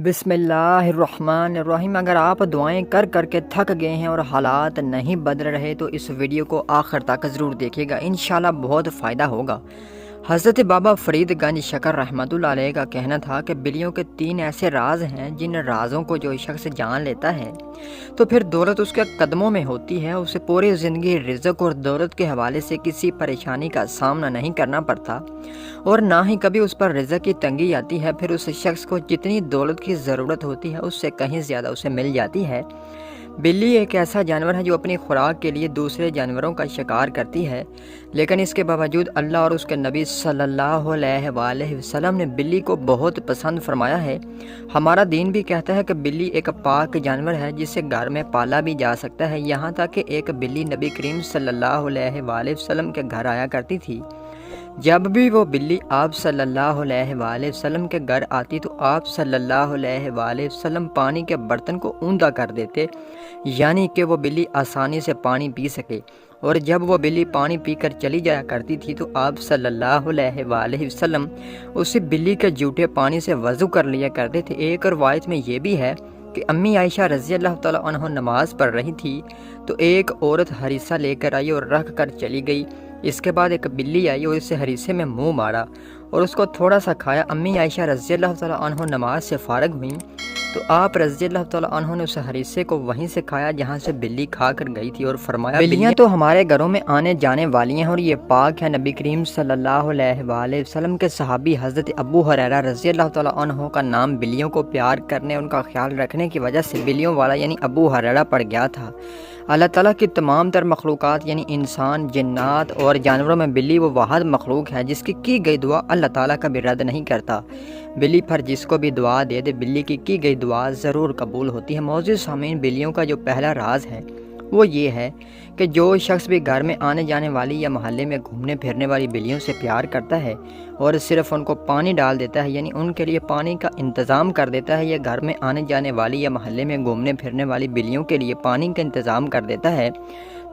بسم اللہ الرحمن الرحیم۔ اگر آپ دعائیں کر کر کے تھک گئے ہیں اور حالات نہیں بدل رہے تو اس ویڈیو کو آخر تک ضرور دیکھیے گا، انشاءاللہ بہت فائدہ ہوگا۔ حضرت بابا فرید گنج شکر رحمۃ اللہ علیہ کا کہنا تھا کہ بلیوں کے 3 ایسے راز ہیں جن رازوں کو جو شخص جان لیتا ہے تو پھر دولت اس کے قدموں میں ہوتی ہے، اسے پوری زندگی رزق اور دولت کے حوالے سے کسی پریشانی کا سامنا نہیں کرنا پڑتا اور نہ ہی کبھی اس پر رزق کی تنگی آتی ہے۔ پھر اس شخص کو جتنی دولت کی ضرورت ہوتی ہے اس سے کہیں زیادہ اسے مل جاتی ہے۔ بلی ایک ایسا جانور ہے جو اپنی خوراک کے لیے دوسرے جانوروں کا شکار کرتی ہے، لیکن اس کے باوجود اللہ اور اس کے نبی صلی اللہ علیہ وآلہ وسلم نے بلی کو بہت پسند فرمایا ہے۔ ہمارا دین بھی کہتا ہے کہ بلی ایک پاک جانور ہے جسے گھر میں پالا بھی جا سکتا ہے، یہاں تک کہ ایک بلی نبی کریم صلی اللہ علیہ وآلہ وسلم کے گھر آیا کرتی تھی۔ جب بھی وہ بلی آپ صلی اللہ علیہ وآلہ وسلم کے گھر آتی تو آپ صلی اللہ علیہ وآلہ وسلم پانی کے برتن کو اوندا کر دیتے، یعنی کہ وہ بلی آسانی سے پانی پی سکے، اور جب وہ بلی پانی پی کر چلی جایا کرتی تھی تو آپ صلی اللہ علیہ وآلہ وسلم اسی بلی کے جھوٹے پانی سے وضو کر لیا کرتے تھے۔ ایک روایت میں یہ بھی ہے کہ امی عائشہ رضی اللہ تعالیٰ عنہ نماز پڑھ رہی تھی تو ایک عورت ہریسہ لے کر آئی اور رکھ کر چلی گئی۔ اس کے بعد ایک بلی آئی اور اسے ہریسے میں منہ مارا اور اس کو تھوڑا سا کھایا۔ امی عائشہ رضی اللہ تعالیٰ عنہ نماز سے فارغ ہوئیں تو آپ رضی اللہ تعالیٰ عنہ نے اس ہریسے کو وہیں سے کھایا جہاں سے بلی کھا کر گئی تھی اور فرمایا، بلیاں تو ہمارے گھروں میں آنے جانے والی ہیں اور یہ پاک ہے۔ نبی کریم صلی اللہ علیہ وآلہ وسلم کے صحابی حضرت ابو ہریرہ رضی اللہ تعالیٰ عنہ کا نام بلیوں کو پیار کرنے ان کا خیال رکھنے کی وجہ سے بلیوں والا یعنی ابو ہریرہ پڑ گیا تھا۔ اللہ تعالیٰ کی تمام تر مخلوقات یعنی انسان، جنات اور جانوروں میں بلی وہ واحد مخلوق ہے جس کی گئی دعا اللہ تعالیٰ کبھی رد نہیں کرتا۔ بلی پر جس کو بھی دعا دے دے بلی کی گئی دعا ضرور قبول ہوتی ہے۔ معزز سامعین، بلیوں کا جو پہلا راز ہے وہ یہ ہے کہ جو شخص بھی گھر میں آنے جانے والی یا محلے میں گھومنے پھرنے والی بلیوں سے پیار کرتا ہے اور صرف ان کو پانی ڈال دیتا ہے، یعنی ان کے لیے پانی کا انتظام کر دیتا ہے، یا گھر میں آنے جانے والی یا محلے میں گھومنے پھرنے والی بلیوں کے لیے پانی کا انتظام کر دیتا ہے،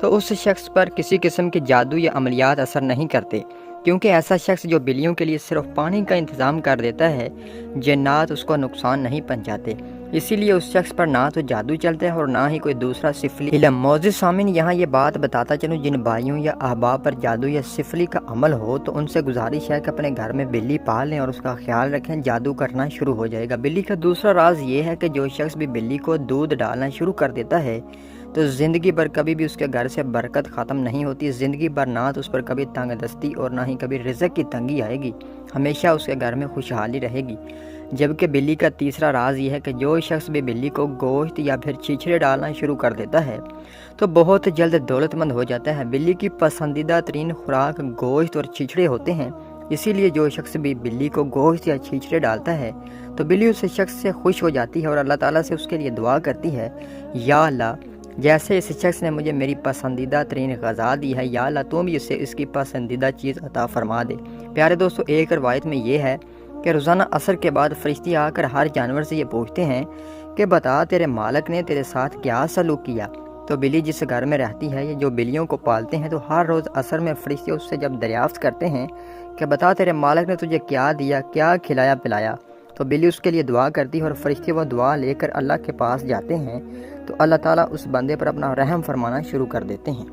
تو اس شخص پر کسی قسم کے جادو یا عملیات اثر نہیں کرتے، کیونکہ ایسا شخص جو بلیوں کے لیے صرف پانی کا انتظام کر دیتا ہے، جنات اس کو نقصان نہیں پہنچاتے، اسی لیے اس شخص پر نہ تو جادو چلتا ہے اور نہ ہی کوئی دوسرا سفلی علم۔ معزز سامعین، یہاں یہ بات بتاتا چلوں، جن بھائیوں یا احباب پر جادو یا سفلی کا عمل ہو تو ان سے گزارش ہے کہ اپنے گھر میں بلی پال لیں اور اس کا خیال رکھیں، جادو کرنا شروع ہو جائے گا۔ بلی کا دوسرا راز یہ ہے کہ جو شخص بھی بلی کو دودھ ڈالنا شروع کر دیتا ہے تو زندگی بھر کبھی بھی اس کے گھر سے برکت ختم نہیں ہوتی، زندگی بھر نہ تو اس پر کبھی تنگ دستی اور نہ ہی کبھی رزق کی تنگی آئے گی، ہمیشہ اس کے گھر میں خوشحالی رہے گی۔ جبکہ بلی کا تیسرا راز یہ ہے کہ جو شخص بھی بلی کو گوشت یا پھر چھچھڑے ڈالنا شروع کر دیتا ہے تو بہت جلد دولت مند ہو جاتا ہے۔ بلی کی پسندیدہ ترین خوراک گوشت اور چھچھڑے ہوتے ہیں، اسی لیے جو شخص بھی بلی کو گوشت یا چھچھڑے ڈالتا ہے تو بلی اس شخص سے خوش ہو جاتی ہے اور اللہ تعالیٰ سے اس کے لیے دعا کرتی ہے، یا اللہ جیسے اس شخص نے مجھے میری پسندیدہ ترین غذا دی ہے، یا اللہ تو بھی اسے اس کی پسندیدہ چیز عطا فرما دے۔ پیارے دوستو، ایک روایت میں یہ ہے کہ روزانہ عصر کے بعد فرشتے آ کر ہر جانور سے یہ پوچھتے ہیں کہ بتا تیرے مالک نے تیرے ساتھ کیا سلوک کیا۔ تو بلی جس گھر میں رہتی ہے، یہ جو بلیوں کو پالتے ہیں، تو ہر روز عصر میں فرشتے اس سے جب دریافت کرتے ہیں کہ بتا تیرے مالک نے تجھے کیا دیا، کیا کھلایا پلایا، تو بلی اس کے لیے دعا کرتی ہے اور فرشتے وہ دعا لے کر اللہ کے پاس جاتے ہیں تو اللہ تعالیٰ اس بندے پر اپنا رحم فرمانا شروع کر دیتے ہیں۔